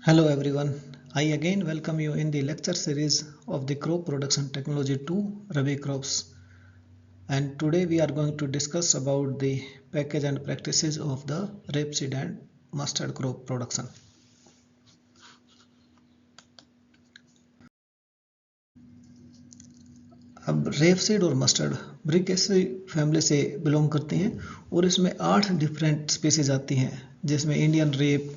Hello everyone, I again welcome you in the lecture series of the crop production technology 2 Rabi crops, and today we are going to discuss about the package and practices of the rapeseed and mustard crop production. अब rapeseed और mustard ब्रिकेसी family से belong करते हैं और इसमें 8 different species आती हैं, जिसमें Indian rape,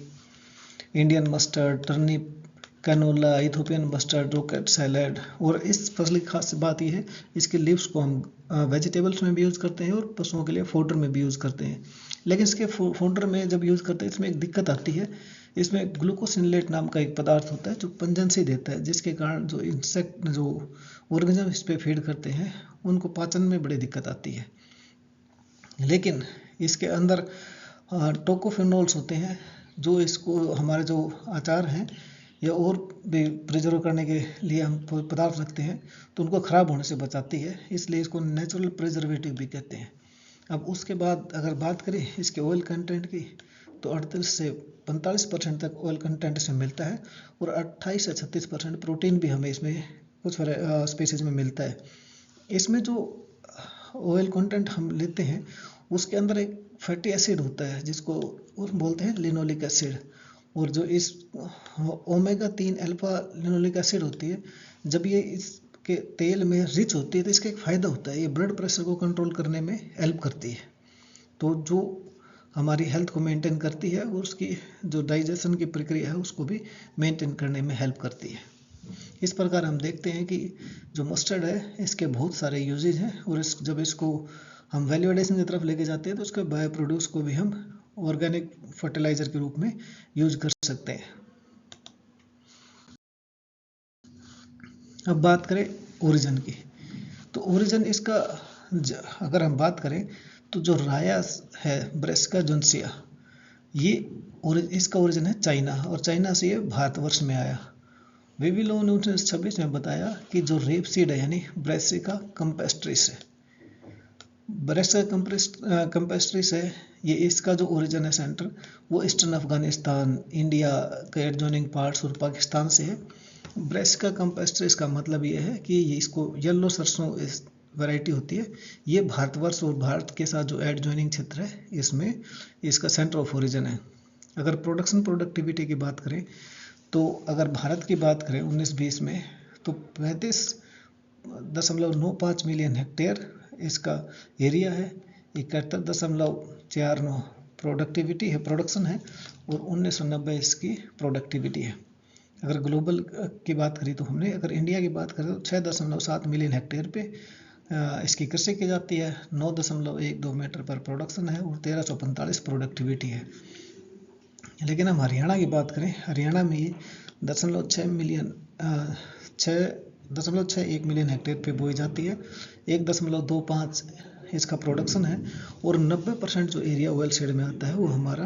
Indian mustard, turnip, canola, Ethiopian mustard, rocket salad. और इस फसल की खास बात यह है, इसके लीव्स को हम वेजिटेबल्स में भी यूज़ करते हैं और पशुओं के लिए फोडर में भी यूज़ करते हैं। लेकिन इसके फोडर में जब यूज़ करते हैं इसमें एक दिक्कत आती है, इसमें ग्लूकोसिलेट नाम का एक पदार्थ होता है जो पंजेंसी देता है, जिसके कारण जो इंसेक्ट जो ऑर्गेनिज्म इस पर फीड करते हैं उनको पाचन में बड़ी दिक्कत आती है। लेकिन इसके अंदर टोकोफेनोल्स होते हैं जो इसको हमारे जो अचार हैं या और भी प्रिजर्व करने के लिए हम पदार्थ रखते हैं तो उनको ख़राब होने से बचाती है, इसलिए इसको नेचुरल प्रिजर्वेटिव भी कहते हैं। अब उसके बाद अगर बात करें इसके ऑयल कंटेंट की, तो 38 से 45% तक ऑयल कंटेंट इसमें मिलता है और 28 से 36% प्रोटीन भी हमें इसमें कुछ स्पीसीज में मिलता है। इसमें जो ऑयल कंटेंट हम लेते हैं उसके अंदर एक फैटी एसिड होता है जिसको बोलते हैं लिनोलिक एसिड, और जो इस ओमेगा 3 अल्फा लिनोलिक एसिड होती है, जब ये इसके तेल में रिच होती है तो इसका एक फ़ायदा होता है, ये ब्लड प्रेशर को कंट्रोल करने में हेल्प करती है, तो जो हमारी हेल्थ को मेंटेन करती है और उसकी जो डाइजेशन की प्रक्रिया है उसको भी मेंटेन करने में हेल्प करती है। इस प्रकार हम देखते हैं कि जो मस्टर्ड है इसके बहुत सारे यूजेज हैं, और जब इसको हम वैल्यू एडिशन की तरफ लेके जाते हैं तो उसके बायो प्रोड्यूस को भी हम ऑर्गेनिक फर्टिलाइजर के रूप में यूज कर सकते हैं। अब बात करें ओरिजिन की, तो ओरिजिन इसका अगर हम बात करें तो जो राया है ब्रेसिका जोन्सिया, ये इसका ओरिजिन है चाइना, और चाइना से ये भारतवर्ष में आया। वेविलो ने 1926 में बताया कि जो रेपसीड है यानी ब्रेसिका कैम्पेस्ट्रिस है, ब्रेसिका कैम्पेस्ट्रिस है, ये इसका जो ओरिजिन है सेंटर वो ईस्टर्न अफगानिस्तान, इंडिया के एडजॉइनिंग पार्ट्स और पाकिस्तान से है। ब्रेसिका कैम्पेस्ट्रिस का मतलब ये है कि ये इसको येलो सरसों वैरायटी होती है, ये भारतवर्ष और भारत के साथ जो एडजॉइनिंग क्षेत्र है इसमें इसका सेंटर ऑफ ओरिजिन है। अगर प्रोडक्टिविटी की बात करें तो अगर भारत की बात करें 19-20 में तो 35.95 मिलियन हेक्टेयर इसका एरिया है, 71.49 प्रोडक्टिविटी है, प्रोडक्शन है, और 1990 इसकी प्रोडक्टिविटी है। अगर ग्लोबल की बात करें तो हमने अगर इंडिया की बात करें तो 6.7 मिलियन हेक्टेयर पे इसकी कृषि की जाती है, 9.12 मीटर पर प्रोडक्शन है और 1345 प्रोडक्टिविटी है। लेकिन हम हरियाणा की बात करें, हरियाणा में ये 6.61 मिलियन हेक्टेयर पे बोई जाती है, 1.25 इसका प्रोडक्शन है, और 90% जो एरिया ऑयल सीड में आता है वो हमारा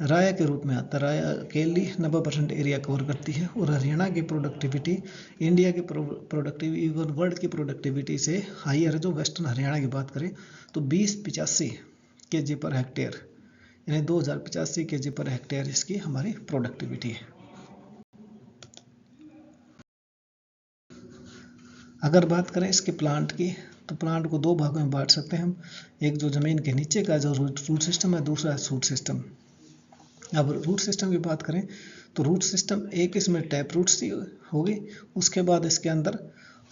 राया के रूप में आता है। राया अकेली 90% एरिया कवर करती है, और हरियाणा की प्रोडक्टिविटी इंडिया की प्रोडक्टिविटी इवन वर्ल्ड की प्रोडक्टिविटी से हाइयर है। जो वेस्टर्न हरियाणा की बात करें तो 2085 kg पर हेक्टेयर यानी 2085 kg पर हेक्टेयर इसकी हमारी प्रोडक्टिविटी है। अगर बात करें इसके प्लांट की तो प्लांट को 2 भागों में बांट सकते हैं हम, एक जो ज़मीन के नीचे का जो रूट सिस्टम है, दूसरा शूट सिस्टम। अब रूट सिस्टम की बात करें तो रूट सिस्टम एक इसमें टैप रूट सी होगी, उसके बाद इसके अंदर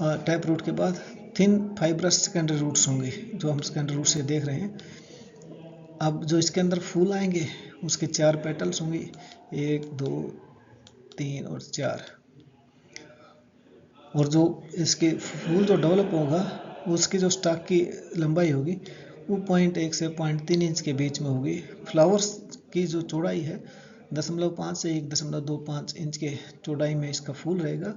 टैप रूट के बाद थिन फाइब्रस सेकेंडरी रूट्स होंगे जो हम सेकेंडरी रूट से देख रहे हैं। अब जो इसके अंदर फूल आएंगे उसके 4 पेटल्स होंगे, 1 2 3 और 4, और जो इसके फूल जो डेवलप होगा उसकी जो स्टॉक की लंबाई होगी वो 0.1 से 0.3 इंच के बीच में होगी। फ्लावर्स की जो चौड़ाई है 0.5 से 1.25 इंच के चौड़ाई में इसका फूल रहेगा,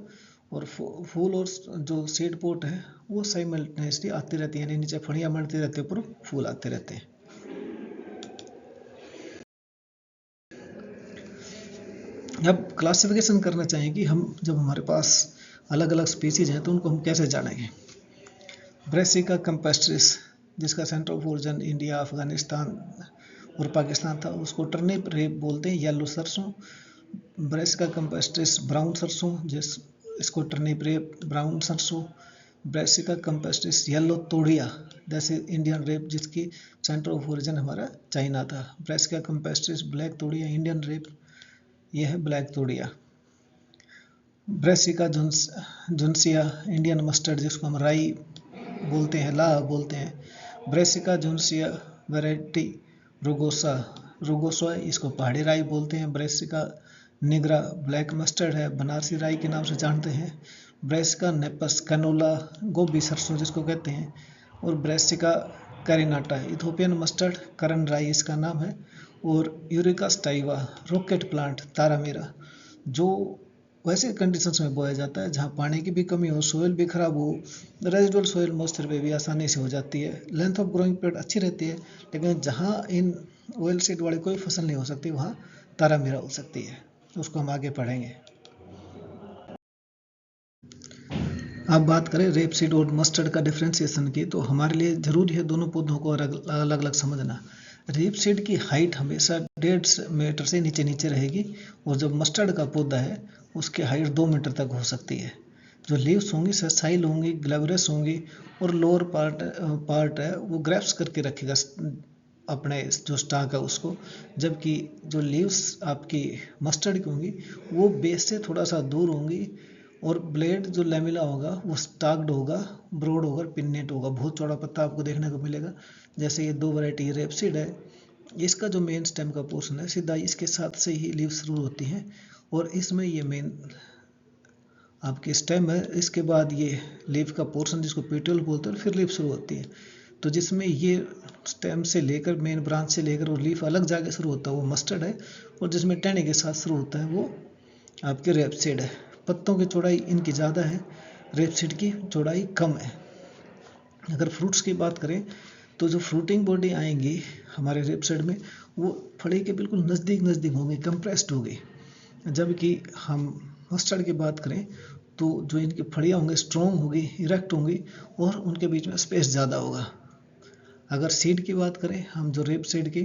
और फूल और जो सीड पोट है वो साइमल्टेनियसली आती रहती है, यानी नीचे फड़ियाँ बढ़ती रहती है, ऊपर फूल आते रहते हैं। अब क्लासिफिकेशन करना चाहिए कि हम जब हमारे पास अलग अलग स्पीसीज हैं तो उनको हम कैसे जानेंगे। ब्रेसिका कैम्पेस्ट्रिस जिसका centre of origin India, Afghanistan और पाकिस्तान था, उसको टर्निप रेप बोलते हैं, येलो सरसों। ब्रेसिका कैम्पेस्ट्रिस ब्राउन सरसों, इसको टर्निप रेप ब्राउन सरसों। ब्रेसिका कैम्पेस्ट्रिस येलो तोड़िया, जैसे इंडियन रेप जिसकी सेंटर ऑफ ओरिजिन हमारा चाइना था। ब्रेसिका कैम्पेस्ट्रिस ब्लैक तोड़िया, इंडियन रेप यह है ब्लैक तोड़िया। ब्रेसिका जुनसिया, इंडियन मस्टर्ड जिसको हम राई बोलते हैं, ला बोलते हैं। ब्रेसिका जुनसिया वैरायटी रुगोसा, इसको पहाड़ी राई बोलते हैं। ब्रेसिका निग्रा ब्लैक मस्टर्ड है, बनारसी राई के नाम से जानते हैं। ब्रेसिका नेपस कैनोला, गोभी सरसों जिसको कहते हैं। और ब्रेसिका कैरिनाटा इथोपियन मस्टर्ड, करन राई इसका नाम है। और यूरिका स्टाइवा रॉकेट प्लांट तारामीरा, जो वैसे कंडीशंस में बोया जाता है जहाँ पानी की भी कमी हो, सोयल भी खराब हो, रेजिडुअल सोयल मॉइस्चर पे भी आसानी से हो जाती है। लेंथ ऑफ ग्रोइंग पीरियड अच्छी रहती है, लेकिन जहाँ इन ऑयल सीड वाली कोई फसल नहीं हो सकती वहाँ तारामीरा हो सकती है, उसको हम आगे पढ़ेंगे। अब बात करें रेप सीड और मस्टर्ड का डिफ्रेंसिएशन की, तो हमारे लिए जरूरी है दोनों पौधों को अलग अलग समझना। रेप सीड की हाइट हमेशा 1.5 मीटर से नीचे नीचे रहेगी, और जब मस्टर्ड का पौधा है उसकी हाइट 2 मीटर तक हो सकती है। जो लीव्स होंगी सेसाइल होंगी, ग्लैब्रस होंगी, और लोअर पार्ट है वो ग्रैप्स करके रखेगा अपने जो स्टाक है उसको, जबकि जो लीव्स आपकी मस्टर्ड की होंगी वो बेस से थोड़ा सा दूर होंगी, और ब्लेड जो लैमिला होगा वो स्टाक्ड होगा, ब्रॉड होगा, पिन्नेट होगा, बहुत चौड़ा पत्ता आपको देखने को मिलेगा। जैसे ये 2 वैरायटी रेपसीड है, इसका जो मेन स्टेम का पोर्शन है सीधा इसके साथ से ही लीव शुरू होती हैं, और इसमें ये मेन आपकी स्टेम है, इसके बाद ये लीव का पोर्शन जिसको पेटियोल बोलते हैं, फिर लीव शुरू होती है। तो जिसमें ये स्टेम से लेकर मेन ब्रांच से लेकर और लीफ अलग जाके शुरू होता है वो मस्टर्ड है, और जिसमें टहनी के साथ शुरू होता है वो आपके रेपसीड है। पत्तों की चौड़ाई इनकी ज़्यादा है, रेपसीड की चौड़ाई कम है। अगर फ्रूट्स की बात करें तो जो फ्रूटिंग बॉडी आएंगी हमारे रेपसीड में वो फड़ी के बिल्कुल नज़दीक होंगी, कंप्रेस्ड होगी, जबकि हम मस्टर्ड की बात करें तो जो इनकी फड़ियाँ होंगी स्ट्रॉन्ग होगी, इरेक्ट होंगी, और उनके बीच में स्पेस ज़्यादा होगा। अगर सीड की बात करें हम जो रेप सीड की,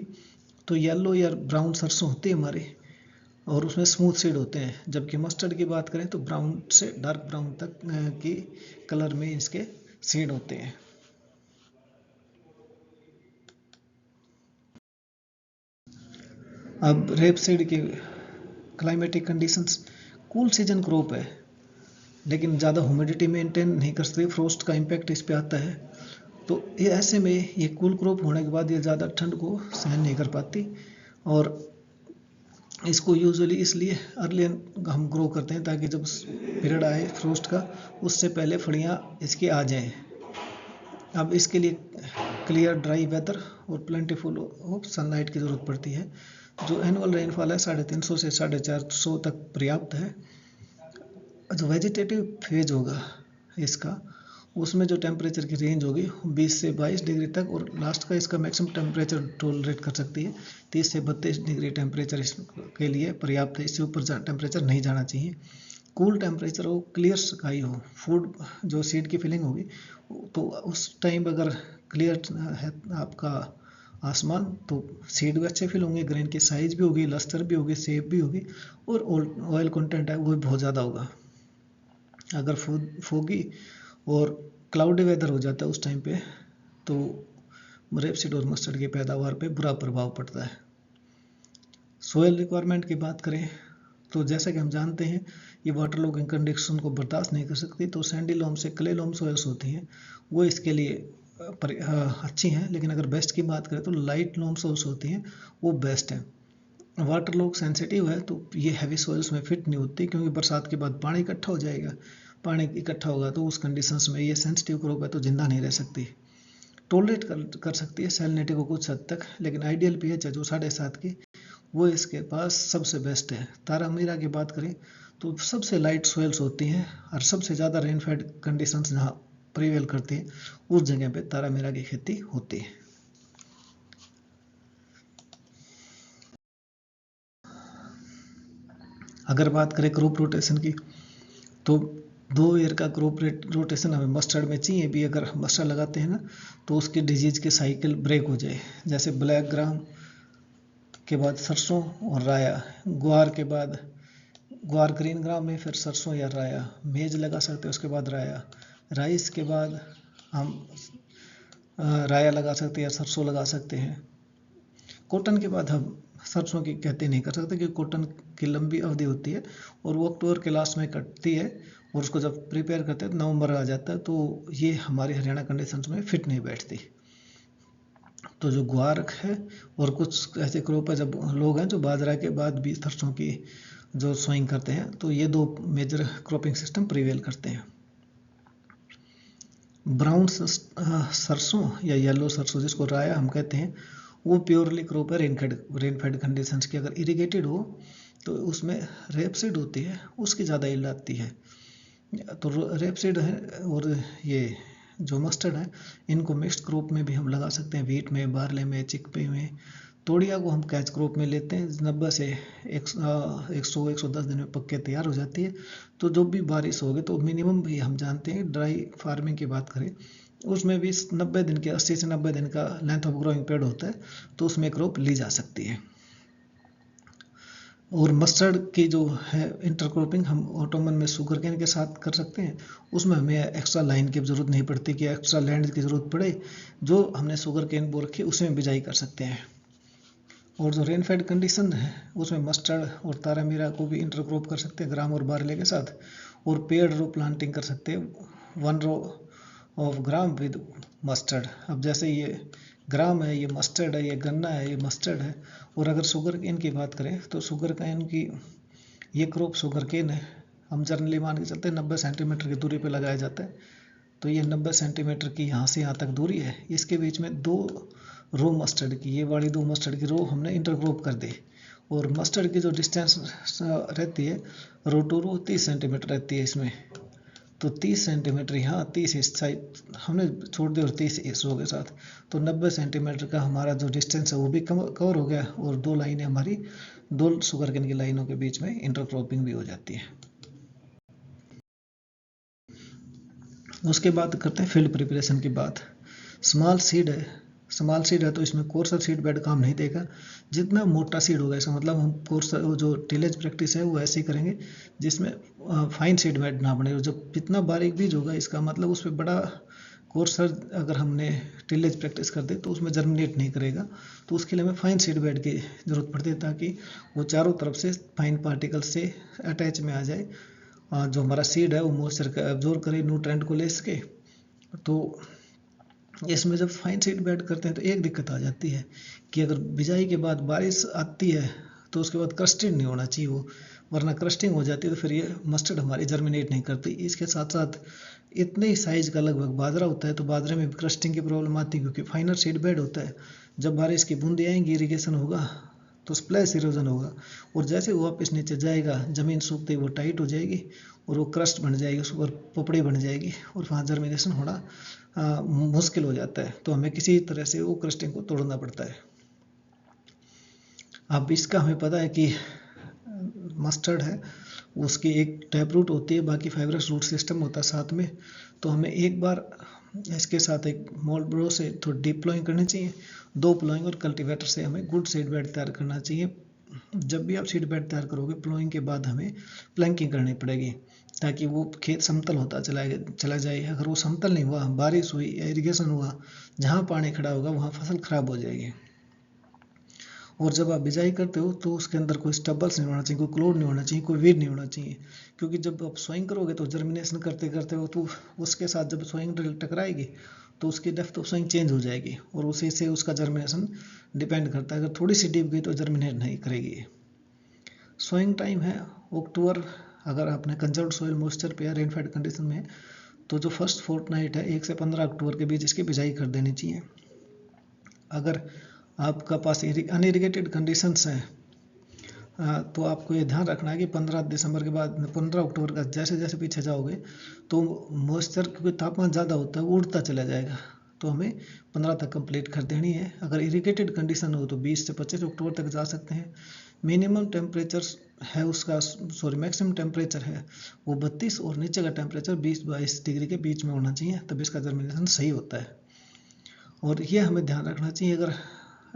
तो येलो या ब्राउन सरसों होती है हमारी, और उसमें स्मूथ सीड होते हैं, जबकि मस्टर्ड की बात करें तो ब्राउन से डार्क ब्राउन तक की कलर में इसके सीड होते हैं। अब रेप सीड की climatic conditions, cool season crop है, लेकिन ज़्यादा ह्यूमिडिटी मेंटेन नहीं कर सकती, फ्रोस्ट का इम्पैक्ट इस पे आता है। तो ये ऐसे में ये कूल क्रॉप होने के बाद ये ज़्यादा ठंड को सहन नहीं कर पाती, और इसको यूजुअली इसलिए अर्ली हम ग्रो करते हैं ताकि जब पीरियड आए फ्रोस्ट का उससे पहले फड़ियाँ इसकी आ जाएं। अब इसके लिए क्लियर ड्राई वेदर और प्लेंटीफुल ऑफ सनलाइट की ज़रूरत पड़ती है। जो एनुअल रेनफॉल है 350 से 450 तक पर्याप्त है। जो वेजिटेटिव फेज होगा इसका, उसमें जो टेम्परेचर की रेंज होगी 20 से 22 डिग्री तक, और लास्ट का इसका मैक्सिमम टेम्परेचर टॉलरेट कर सकती है 30 से 32 डिग्री टेम्परेचर इसके लिए पर्याप्त है। इससे ऊपर टेम्परेचर नहीं जाना चाहिए। कूल टेम्परेचर हो, क्लियर स्काई हो, फूड जो सीड की फिलिंग होगी तो उस टाइम अगर क्लियर है आपका आसमान तो सीड भी अच्छे फिल होंगे, ग्रेन की साइज भी होगी, लस्टर भी होगी, शेप भी होगी, और ऑयल कंटेंट है वो भी बहुत ज़्यादा होगा। अगर फोगी और क्लाउडी वेदर हो जाता है उस टाइम पे तो रेपसीड और मस्टर्ड की पैदावार पे बुरा प्रभाव पड़ता है। सोयल रिक्वायरमेंट की बात करें तो जैसा कि हम जानते हैं ये वाटर लॉगिंग कंडीशन को बर्दाश्त नहीं कर सकती, तो सैंडी लोम से क्ले लोम सोयल्स होती हैं वो इसके लिए अच्छी हैं, लेकिन अगर बेस्ट की बात करें तो लाइट लोम सोल्स होती हैं वो बेस्ट है। वाटर लॉग सेंसिटिव है तो ये हैवी सॉइल्स में फिट नहीं होती, क्योंकि बरसात के बाद पानी इकट्ठा हो जाएगा, पानी इकट्ठा होगा तो उस कंडीशंस में ये सेंसिटिव क्रॉप है तो जिंदा नहीं रह सकती। टॉलरेट कर सकती है सैलिनिटी को कुछ हद तक, लेकिन आइडियल पीएच है जो 7.5 की वो इसके पास सबसे बेस्ट है। तारामीरा की बात करें तो सबसे लाइट सॉइल्स होती हैं और सबसे ज़्यादा रेनफेड कंडीशंस जहाँ प्रिवेल करती हैं उस जगह पे तारामीरा की खेती होती है। अगर बात करें क्रॉप रोटेशन की तो 2 ईयर का क्रॉप रोटेशन हमें मस्टर्ड में चाहिए भी। अगर मस्टर्ड लगाते हैं ना तो उसकी डिजीज के साइकिल ब्रेक हो जाए, जैसे ब्लैक ग्राम के बाद सरसों और राया, ग्वार के बाद ग्वार ग्रीन ग्राम में फिर सरसों या राया, मेज लगा सकते हैं, उसके बाद राया, राइस के बाद हम राया लगा सकते हैं या सरसों लगा सकते हैं। कॉटन के बाद हम सरसों की खेती नहीं कर सकते क्योंकि कॉटन की लंबी अवधि होती है और वो अक्टूबर के लास्ट में कटती है और उसको जब प्रिपेयर करते हैं तो नवंबर आ जाता है, तो ये हमारे हरियाणा कंडीशंस में फिट नहीं बैठती। तो जो ग्वार है और कुछ ऐसे क्रॉप है, जब लोग हैं जो बाजरा के बाद भी सरसों की जो सोइंग करते हैं, तो ये दो मेजर क्रॉपिंग सिस्टम प्रिवेल करते हैं। ब्राउन सरसों या येलो सरसों जिसको राया हम कहते हैं, वो प्योरली क्रॉप है रेनफेड कंडीशंस की। अगर इरिगेटेड हो तो उसमें रेपसीड होती है, उसकी ज़्यादा यील्ड आती है। तो रेपसीड है और ये जो मस्टर्ड है, इनको मिक्स्ड क्रॉप में भी हम लगा सकते हैं, वीट में, बार्ले में, चिकपी में। तोड़िया को हम कैच क्रॉप में लेते हैं, 90 से 100-110 दिन में पक के तैयार हो जाती है। तो जो भी बारिश होगी तो मिनिमम भी हम जानते हैं, ड्राई फार्मिंग की बात करें उसमें भी 90 दिन के 80 से 90 दिन का लेंथ ऑफ ग्रोइंग पीरियड होता है, तो उसमें क्रॉप ली जा सकती है। और मस्टर्ड की जो है इंटरक्रॉपिंग हम ऑटोमन में शुगर केन के साथ कर सकते हैं। उसमें हमें एक्स्ट्रा लाइन की ज़रूरत नहीं पड़ती कि एक्स्ट्रा लैंड की ज़रूरत पड़े, जो हमने शुगर केन बो रखी उसमें बिजाई कर सकते हैं। और जो रेनफेड कंडीशन है उसमें मस्टर्ड और तारामीरा को भी इंटरक्रॉप कर सकते हैं ग्राम और बारले के साथ, और पेड़ रो प्लांटिंग कर सकते हैं 1 row of gram with mustard. अब जैसे ये ग्राम है, ये मस्टर्ड है, ये गन्ना है, ये मस्टर्ड है। और अगर शुगर केन की बात करें तो शुगर केन की ये क्रॉप शुगर केन है, हम जनरली मान के चलते हैं 90 सेंटीमीटर की दूरी पे लगाया जाता है। तो ये 90 सेंटीमीटर की यहाँ से यहाँ तक दूरी है, इसके बीच में 2 रो मस्टर्ड की, ये वाली 2 मस्टर्ड की रो हमने इंटरक्रॉप कर दी। और मस्टर्ड की जो डिस्टेंस रहती है रो टू रो 30 सेंटीमीटर रहती है इसमें। तो 30 सेंटीमीटर यहाँ, 30 इस साइड हमने छोड़ दिया और 30 इस रो के साथ, तो 90 सेंटीमीटर का हमारा जो डिस्टेंस है वो भी कवर हो गया। और 2 लाइनें हमारी 2 शुगर केन की लाइनों के बीच में इंटरक्रॉपिंग भी हो जाती है। उसके बाद करते हैं फील्ड प्रिपरेशन की बात। स्मॉल सीड है तो इसमें कोर्सर सीड बेड काम नहीं देगा। जितना मोटा सीड होगा, इसका मतलब हम कोर्सर जो टिलेज प्रैक्टिस है वो ऐसे ही करेंगे जिसमें फाइन सीड बेड ना बने। जब जितना बारीक बीज होगा, इसका मतलब उस पर बड़ा कोर्सर अगर हमने टिलेज प्रैक्टिस कर दे तो उसमें जर्मिनेट नहीं करेगा। तो उसके लिए हमें फाइन सीड बेड की ज़रूरत पड़ती है ताकि वो चारों तरफ से फाइन पार्टिकल से अटैच में आ जाए। जो हमारा सीड है वो मॉइस्चर का एब्जॉर्ब करे, न्यूट्रेंट को ले सके। तो इसमें जब फाइन सीड बेड करते हैं तो एक दिक्कत आ जाती है कि अगर बिजाई के बाद बारिश आती है तो उसके बाद क्रस्टेड नहीं होना चाहिए वो, वरना क्रस्टिंग हो जाती है तो फिर ये मस्टर्ड हमारी जर्मिनेट नहीं करती। इसके साथ साथ इतने ही साइज का लगभग बाजरा होता है, तो बाजरे में भी क्रस्टिंग की प्रॉब्लम आती है क्योंकि फाइनर सीड बेड होता है। जब बारिश की बूंदें आएंगी, इरीगेशन होगा तो स्प्लैश इरोजन होगा, और जैसे वो वापस नीचे जाएगा ज़मीन सूखते ही वो टाइट हो जाएगी और वो क्रस्ट बन जाएगी, उस पर पपड़ी बन जाएगी और वहाँ जर्मिनेशन होना मुश्किल हो जाता है। तो हमें किसी तरह से वो क्रस्टिंग को तोड़ना पड़ता है। अब इसका हमें पता है कि मस्टर्ड है उसकी एक टैप रूट होती है, बाकी फाइब्रस रूट सिस्टम होता है साथ में। तो हमें एक बार इसके साथ एक मोल्ड ब्रो से थोड़ी डीप प्लॉइंग करनी चाहिए, 2 प्लॉइंग और कल्टीवेटर से हमें गुड सीड बेड तैयार करना चाहिए। जब भी आप सीड बेड तैयार करोगे, प्लॉइंग के बाद हमें प्लैंकिंग करनी पड़ेगी ताकि वो खेत समतल होता चला जाए। अगर वो समतल नहीं हुआ, बारिश हुई या इरिगेशन हुआ, जहाँ पानी खड़ा होगा वहाँ फसल खराब हो जाएगी। और जब आप बिजाई करते हो तो उसके अंदर कोई स्टबल्स नहीं होना चाहिए, कोई क्लोड नहीं होना चाहिए, कोई वीड नहीं होना चाहिए, क्योंकि जब आप सोइंग करोगे तो जर्मिनेशन करते करते हो तो उसके साथ जब सोइंग ड्रिल टकराएगी तो उसकी डेप्थ ऑफ सोइंग चेंज हो जाएगी और उसी से उसका जर्मिनेशन डिपेंड करता है। अगर थोड़ी सी डीप गई तो जर्मिनेट नहीं करेगी। सोइंग टाइम है अक्टूबर, अगर आपने कंजर्व्ड सोइल मॉइस्चर पे या रेनफेड कंडीशन में, तो जो फर्स्ट फोर्टनाइट है 1 से 15 अक्टूबर के बीच इसकी बिजाई कर देनी चाहिए। अगर आपका पास अनइरिगेटेड कंडीशंस हैं तो आपको ये ध्यान रखना है कि 15 दिसंबर के बाद 15 अक्टूबर का जैसे जैसे पीछे जाओगे तो मॉइस्चर, क्योंकि तापमान ज़्यादा होता है, वो उड़ता चला जाएगा। तो हमें 15 तक कंप्लीट कर देनी है। अगर इरिगेटेड कंडीशन हो तो 20 से 25 अक्टूबर तक जा सकते हैं। मिनिमम टेम्परेचर है उसका, मैक्सिमम टेम्परेचर है वो 32 और नीचे का टेम्परेचर 20-22 डिग्री के बीच में होना चाहिए, तब इसका जर्मिनेशन सही होता है। और ये हमें ध्यान रखना चाहिए, अगर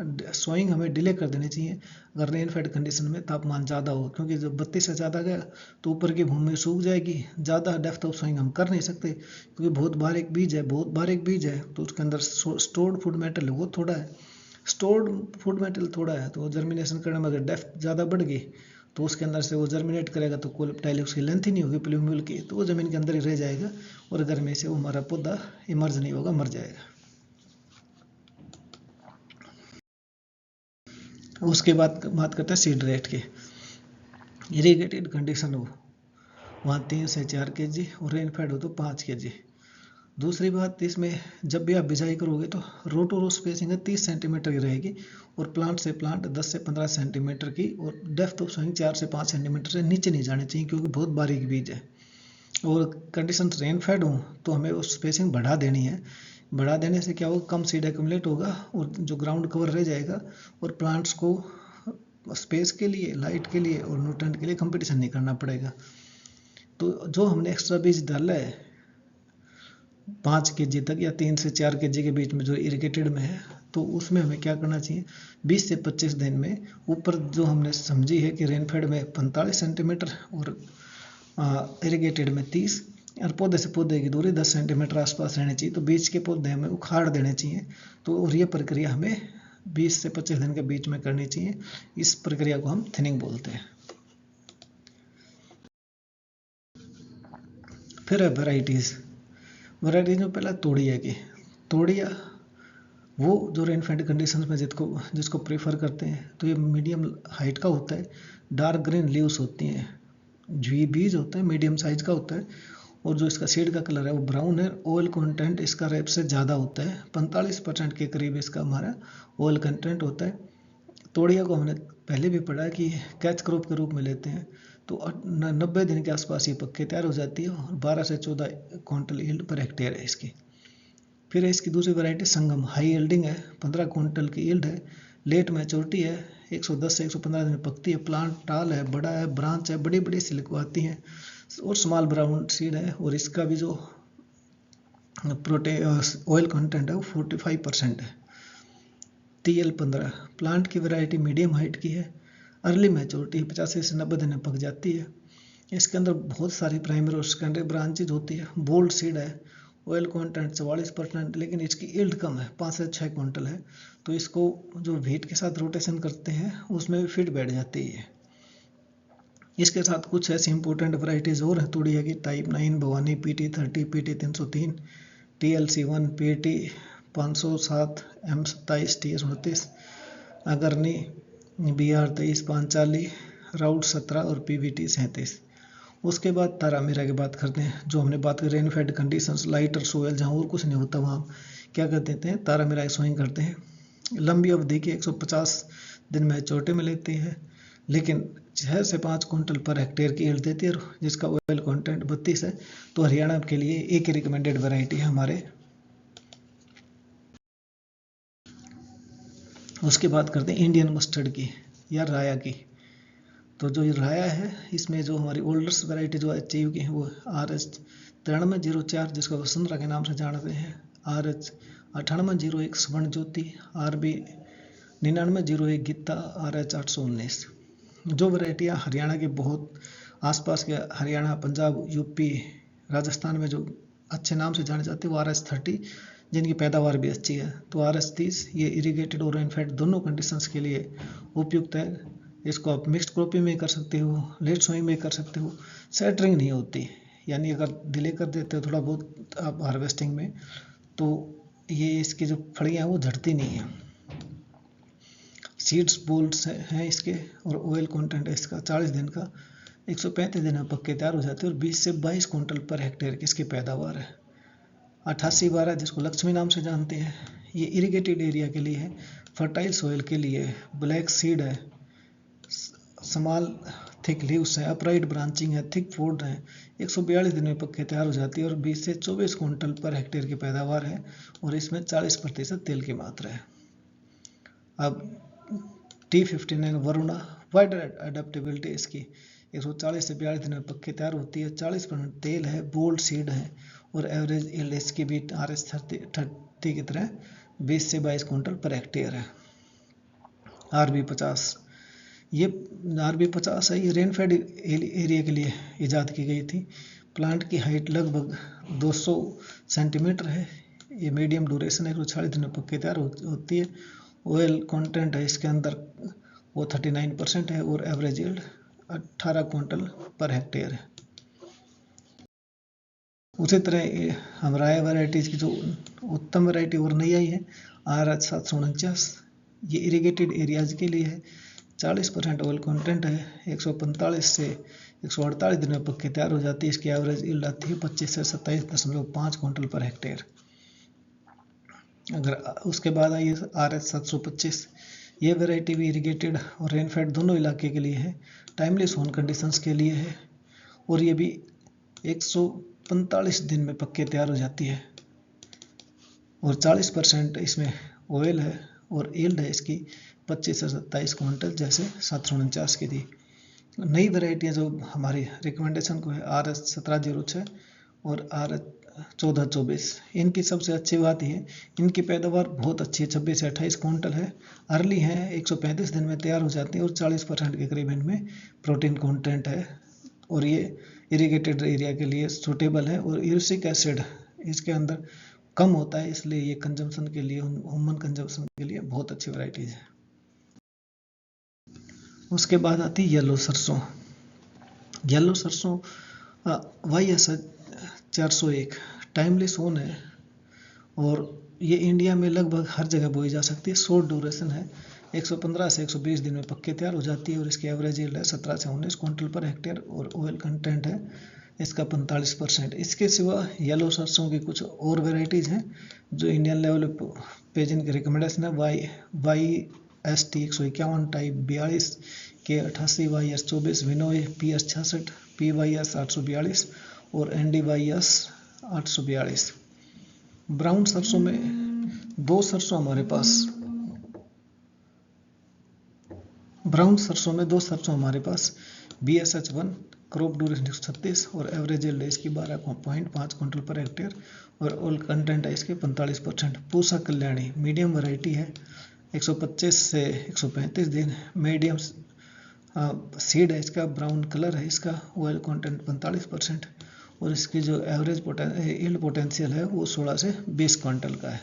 सोइंग हमें डिले कर देनी चाहिए अगर रेनफेड कंडीशन में तापमान ज़्यादा हो, क्योंकि जब 32 से ज़्यादा गया तो ऊपर की भूमि सूख जाएगी, ज़्यादा डेप्थ ऑफ सोइंग हम कर नहीं सकते, क्योंकि बहुत बारीक बीज है तो उसके अंदर स्टोर्ड फूड मेटल है वो थोड़ा है, स्टोर्ड फूड मेटल थोड़ा है, तो जर्मिनेशन करने में अगर डेप्थ ज़्यादा बढ़ गई तो उसके अंदर से वो जर्मिनेट करेगा तो कोई पहले उसकी लेंथ ही नहीं होगी प्लूम्यूल की, तो वो ज़मीन के अंदर ही रह जाएगा और गर्मी से वो हमारा पौधा इमर्ज नहीं होगा, मर जाएगा। उसके बाद बात करते हैं सीड रेट की। इरीगेटेड कंडीशन हो वहाँ 3 से 4 kg और रेनफेड हो तो 5 kg। दूसरी बात, इसमें जब भी आप बिजाई करोगे तो रोटो रो स्पेसिंग 30 सेंटीमीटर की रहेगी और प्लांट से प्लांट 10 से 15 सेंटीमीटर की, और डेप्थ ऑफ सोइंग 4 से 5 सेंटीमीटर से नीचे नहीं जानी चाहिए क्योंकि बहुत बारीक बीज है। और कंडीशन रेनफेड हो तो हमें उस स्पेसिंग बढ़ा देनी है, बढ़ा देने से क्या होगा, कम सीड एक्यूमुलेट होगा और जो ग्राउंड कवर रह जाएगा, और प्लांट्स को स्पेस के लिए, लाइट के लिए और न्यूट्रेंट के लिए कंपटीशन नहीं करना पड़ेगा। तो जो हमने एक्स्ट्रा बीज डाला है 5 kg तक या 3 से 4 kg के बीच में जो इरिगेटेड में है, तो उसमें हमें क्या करना चाहिए, 20 से 25 दिन में ऊपर जो हमने समझी है कि रेनफेड में 45 सेंटीमीटर और इरिगेटेड में 30, और पौधे से पौधे की दूरी 10 सेंटीमीटर आसपास रहनी चाहिए, तो बीच के पौधे हमें उखाड़ देने चाहिए। तो और ये प्रक्रिया हमें 20 से 25 दिन के बीच में करनी चाहिए। इस प्रक्रिया को हम थिनिंग बोलते हैं। फिर है वेराइटीज़ में पहला तोड़िया की। तोड़िया वो जो रेनफेड कंडीशंस में जिसको प्रेफर करते हैं, तो ये मीडियम हाइट का होता है, डार्क ग्रीन लीव्स होती हैं, बीज होता है मीडियम साइज का होता है, और जो इसका सीड का कलर है वो ब्राउन है। ऑयल कंटेंट इसका रेप से ज़्यादा होता है, 45% के करीब इसका हमारा ऑयल कंटेंट होता है। तोड़िया को हमने पहले भी पढ़ा कि कैच क्रॉप के रूप में लेते हैं, तो 90 दिन के आसपास ये पक के तैयार हो जाती है और 12 से 14 क्विंटल यील्ड पर हेक्टेयर है इसकी। फिर है इसकी दूसरी वैरायटी संगम, हाई यील्डिंग है, 15 क्विंटल की यील्ड है, लेट मैच्योरिटी है, 110 से 115 दिन में पकती है, प्लांट टाल है, बड़ा है, ब्रांच है, बड़ी बड़ी सी लिखवाती हैं, और स्मॉल ब्राउन सीड है, और इसका भी जो ऑयल कंटेंट है वो 45% है। TL15 प्लांट की वैरायटी मीडियम हाइट की है, अर्ली मैच्योरिटी 85 से 90 दिन में पक जाती है। इसके अंदर बहुत सारी प्राइमरी और सेकेंडरी ब्रांचेज होती है, बोल्ड सीड है, ऑयल कंटेंट 44%, लेकिन इसकी यील्ड कम है, 5 से 6 क्विंटल है, तो इसको जो व्हीट के साथ रोटेशन करते हैं उसमें भी फिट बैठ जाती है। इसके साथ कुछ ऐसी इंपॉर्टेंट वैरायटीज़ और हैं तोड़िया की, type 9 Bhavani, PT30, PT303, TL1, PT 507, M27, TS29, Agrani, BR23, Panchali, राउट 17 और PVT 37। उसके बाद तारामीरा की बात करते हैं। जो हमने बात की रेनफेड कंडीशंस, लाइटर सोयल जहाँ और कुछ नहीं होता वहाँ क्या कर देते हैं, तारामीरा सोइंग करते हैं। लंबी अवधि की 150 दिन मैच्योरिटी में लेती है, लेकिन 6 से 5 क्विंटल पर हेक्टेयर की यील्ड देती है, जिसका ऑयल कंटेंट 32 है। तो हरियाणा के लिए एक ही रिकमेंडेड वैरायटी है हमारे। उसके बाद करते हैं इंडियन मस्टर्ड की या राया की। तो जो ये राया है, इसमें जो हमारी ओल्डर्स वैरायटी जो अचीव की है वो RH 9304, जिसको वसुंधरा के नाम से जानते हैं, RH 9801 स्वर्ण ज्योति, RB 9901 गीता, RH 819। जो वैरायटियाँ हरियाणा के बहुत आसपास के हरियाणा, पंजाब, UP, राजस्थान में जो अच्छे नाम से जाने जाते हैं वो RH 30, जिनकी पैदावार भी अच्छी है। तो RH 30 ये इरीगेटेड और रेनफेड दोनों कंडीशंस के लिए उपयुक्त है। इसको आप मिक्स्ड क्रॉपिंग में कर सकते हो, लेट सोइंग में कर सकते हो, सेटरिंग नहीं होती, यानी अगर डिले कर देते हो थोड़ा बहुत आप हार्वेस्टिंग में, तो ये इसकी जो फड़ियाँ हैं वो झड़ती नहीं है। सीड्स बोल्ड्स हैं इसके, और ऑयल कंटेंट है इसका 40 दिन का, 135 दिन में पक के तैयार हो जाते हैं, और 20 से 22 क्विंटल पर हेक्टेयर की इसकी पैदावार है। 8812 जिसको लक्ष्मी नाम से जानते हैं, ये इरीगेटेड एरिया के लिए है, फर्टाइल सॉइल के लिए, ब्लैक सीड है, स्मॉल थिक लीव्स है, अपराइट ब्रांचिंग है, थिक फोल्ड है, 142 दिन में पक के तैयार हो जाती है, और 20 से 24 क्विंटल पर हेक्टेयर की पैदावार है, और इसमें 40% तेल की मात्रा है। अब T59 वरुणा, वाइडर एडेप्टेबिलिटी इसकी 140 से 42 दिन में पक के तैयार होती है, 40% तेल है, बोल्ड सीड है, और एवरेज यील्ड इसकी भी RH 30 की तरह 20 से 22 क्विंटल पर हेक्टेयर है। RB50। ये RB50 है, ये रेनफेड एरिया के लिए ईजाद की गई थी। प्लांट की हाइट लगभग 200 सेंटीमीटर है। ये मीडियम ड्यूरेशन है, 40 दिन में पक के तैयार होती है। ऑयल कंटेंट है इसके अंदर वो 39% है और average yield 18 quintal per hectare है। उसी तरह हमराया वैरायटीज की जो उत्तम वैरायटी और नई आई है RH 749, ये इरिगेटेड एरियाज के लिए है। 40% ऑयल कंटेंट है, 145 से 148 दिन में पक के तैयार हो जाती है। इसकी एवरेज यील्ड आती है 25 से 27.5 क्विंटल पर हेक्टेयर। अगर उसके बाद आई RH 725, ये वैरायटी भी इरिगेटेड और रेनफेड दोनों इलाके के लिए है। टाइमली सोन कंडीशंस के लिए है और ये भी 145 दिन में पक के तैयार हो जाती है और 40% इसमें ऑयल है और यील्ड है इसकी 25 से 27 क्विंटल, जैसे 749 की थी। नई वैरायटियाँ जो हमारी रिकमेंडेशन को है RH 1706 और RH 1424। इनकी सबसे अच्छी बात है इनकी पैदावार बहुत अच्छी है, 26 से 28 क्विंटल है। अर्ली है, 135 दिन में तैयार हो जाती है और 40% के करीब इनमें प्रोटीन कंटेंट है और ये इरिगेटेड एरिया के लिए सूटेबल है और यूरिक एसिड इसके अंदर कम होता है, इसलिए ये कंजम्पशन के लिए, ह्यूमन कंजम्पशन के लिए बहुत अच्छी वैरायटीज है। उसके बाद आती है येलो सरसों। येलो सरसों YS 401 टाइमली सोन है और ये इंडिया में लगभग हर जगह बोई जा सकती है। शॉर्ट ड्यूरेशन है, 115 से 120 दिन में पक्के तैयार हो जाती है और इसकी एवरेज यील्ड है 17 से 19 क्विंटल पर हेक्टेयर और ऑयल कंटेंट है इसका 45%। इसके सिवा येलो सरसों की कुछ और वेराइटीज़ हैं जो इंडियन लेवल पे जिनकी रिकमेंडेशन है YST 151 type 42, K88, YS 24, Vinoy PS 66, PYS 842 और NDYS 842। ब्राउन सरसों में दो सरसों हमारे पास BSH 1, क्रॉप ड्यूरेशन 136 और एवरेज यील्ड इसकी 12.5 क्विंटल पर हेक्टेयर और ऑयल कंटेंट है इसके 45%। पूसा कल्याणी मीडियम वैरायटी है, 125 से 135 दिन, मीडियम सीड है इसका, ब्राउन कलर है इसका, ऑयल कंटेंट 45% और इसकी जो एवरेज यील्ड पोटेंशियल है वो 16 से 20 क्विंटल का है।